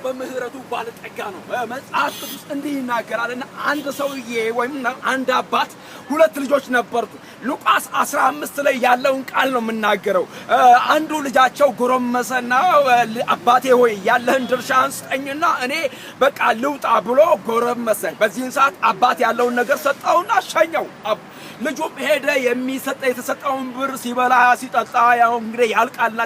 በምህረቱ ባለጠጋ ነው። መጽሐፍ ቅዱስ እንዲህ ይናገራልና አንድ ሰውዬ ወይም አንድ አባት ሁለት ልጆች ነበሩት። ሉቃስ 15 ላይ ያለውን ቃል ነው የምናገረው። አንዱ ልጃቸው ጎረመሰና አባቴ ሆይ ያለህን ድርሻህን ስጠኝና እኔ በቃ ልውጣ ብሎ ጎረመሰ። በዚህን ሰዓት አባት ያለውን ነገር ሰጠውና ሸኘው። ልጁም ሄደ። የተሰጠውን ብር ሲበላ ሲጠጣ ያው እንግዲህ ያልቃልና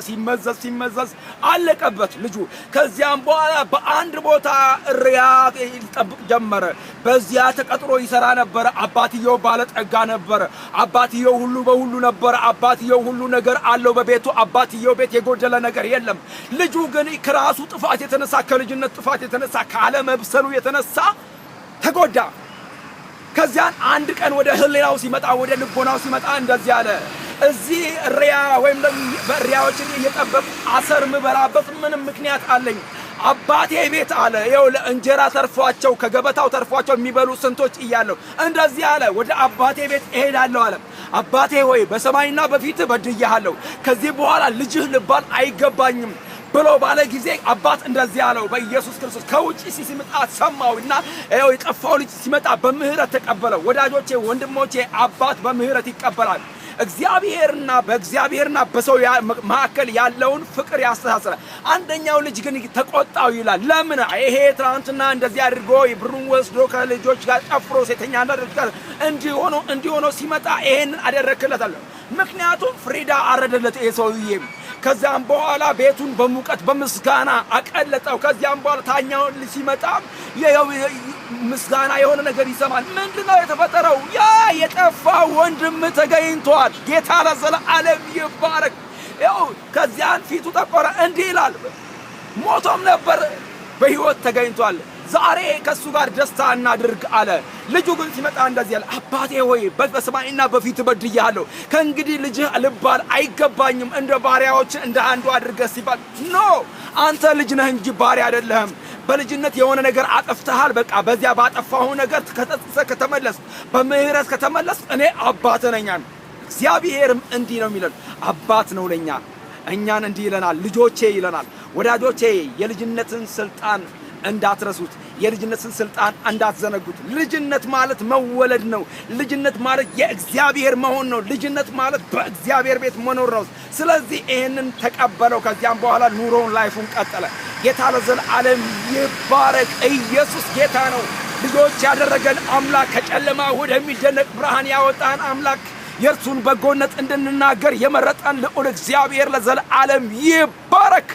ሲመዘዝ አለቀበት ልጁ። ከዚያም በኋላ በአንድ ቦታ እሪያ ይጠብቅ ጀመረ። በዚያ ተቀጥሮ ይሰራ ነበር። አባትየው ባለጠጋ ነበር። አባትየው ሁሉ በሁሉ ነበር። አባትየው ሁሉ ነገር አለው በቤቱ። አባትየው ቤት የጎደለ ነገር የለም። ልጁ ግን ከራሱ ጥፋት የተነሳ ከልጅነት ጥፋት የተነሳ ካለመብሰሉ የተነሳ ተጎዳ። ከዚያን አንድ ቀን ወደ ህሊናው ሲመጣ ወደ ልቦናው ሲመጣ እንደዚህ አለ፣ እዚህ እሪያ ወይም በእሪያዎችን እየጠበቁ አሰር ምበላበት ምንም ምክንያት አለኝ? አባቴ ቤት አለ ይኸው ለእንጀራ ተርፏቸው ከገበታው ተርፏቸው የሚበሉ ስንቶች እያለሁ እንደዚህ አለ፣ ወደ አባቴ ቤት እሄዳለሁ አለ። አባቴ ሆይ በሰማይና በፊት በድያለሁ፣ ከዚህ በኋላ ልጅህ ልባል አይገባኝም ብሎ ባለ ጊዜ አባት እንደዚህ ያለው በኢየሱስ ክርስቶስ ከውጪ ሲመጣ ሰማውና ይኸው የጠፋው ልጅ ሲመጣ በምህረት ተቀበለው። ወዳጆቼ ወንድሞቼ፣ አባት በምህረት ይቀበላል። በእግዚአብሔርና በሰው መካከል ያለውን ፍቅር ያስተሳስራል። አንደኛው ልጅ ግን ተቆጣው ይላል። ለምን? ይሄ ትናንትና እንደዚህ አድርጎ ብሩን ወስዶ ከልጆች ጋር ጨፍሮ ሴተኛ እንዳደረገ እንዲሆኖ ሲመጣ ይሄንን አደረክለታል። ምክንያቱም ፍሪዳ አረደለት ይሄ ሰውዬ። ከዛም በኋላ ቤቱን በሙቀት በምስጋና አቀለጠው። ከዛም በኋላ ታኛው ሲመጣ ምስጋና የሆነ ነገር ይሰማል። ምንድነው የተፈጠረው? ያ የጠፋ ወንድም ተገኝቷል። ጌታ ለዘላለም ይባረክ። ያው ከዚያን ፊቱ ጠቆረ፣ እንዲህ ይላል፣ ሞቶም ነበር በህይወት ተገኝቷል፣ ዛሬ ከሱ ጋር ደስታ እናድርግ አለ። ልጁ ግን ሲመጣ እንደዚህ አለ፣ አባቴ ሆይ በሰማይና በፊት በድያለሁ፣ ከእንግዲህ ልጅህ ልባል አይገባኝም፣ እንደ ባሪያዎች እንደ አንዱ አድርገህ ሲባል ኖ አንተ ልጅ ነህ እንጂ ባሪያ አይደለህም። በልጅነት የሆነ ነገር አጠፍተሃል። በቃ በዚያ ባጠፋው ነገር ከተመለስ በምህረት ከተመለስ እኔ አባት ነኝ። እግዚአብሔርም እንዲህ ነው የሚለን፣ አባት ነው ለኛ። እኛን እንዲህ ይለናል፣ ልጆቼ ይለናል። ወዳጆቼ የልጅነትን ስልጣን እንዳትረሱት፣ የልጅነትን ስልጣን እንዳትዘነጉት። ልጅነት ማለት መወለድ ነው። ልጅነት ማለት የእግዚአብሔር መሆን ነው። ልጅነት ማለት በእግዚአብሔር ቤት መኖር ነው። ስለዚህ ይሄንን ተቀበለው። ከዚያም በኋላ ኑሮውን ላይፉን ቀጠለ። ጌታ ለዘላለም ይባረክ። ኢየሱስ ጌታ ነው። ልጆች ያደረገን አምላክ፣ ከጨለማ ወደሚደነቅ ብርሃን ያወጣን አምላክ፣ የእርሱን በጎነት እንድንናገር የመረጠን ልዑል እግዚአብሔር ለዘላለም ይባረክ።